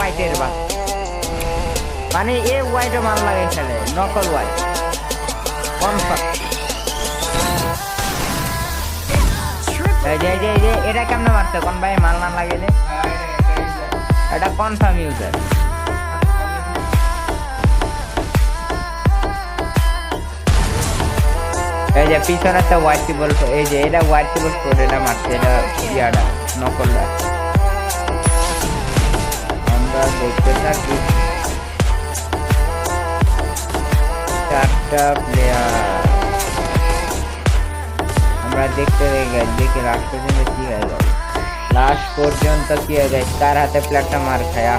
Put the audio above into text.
হোয়াইটের বা মানে এ হোয়াইটে মাল লাগে খেলে নকল হোয়াইট কনফার্ম। এটা কেমনে মারছে কোন ভাই মাল না লাগে এটা কনফার্ম ইউজার। এই যে পিছনে একটা হোয়াইট টিবল, এই যে এটা হোয়াইট টিবল স্পোর্ট, এটা মারছে, এটা ইয়াটা নকলটা। আমরা দেখতে থাকি 4টা প্লেয়ার আমরা দেখতে দেখি লাস্ট পর্যন্ত কি হয়ে গেল, লাস্ট পর্যন্ত কি হয়ে যায়, কার হাতে প্লেয়ারটা মার খায়।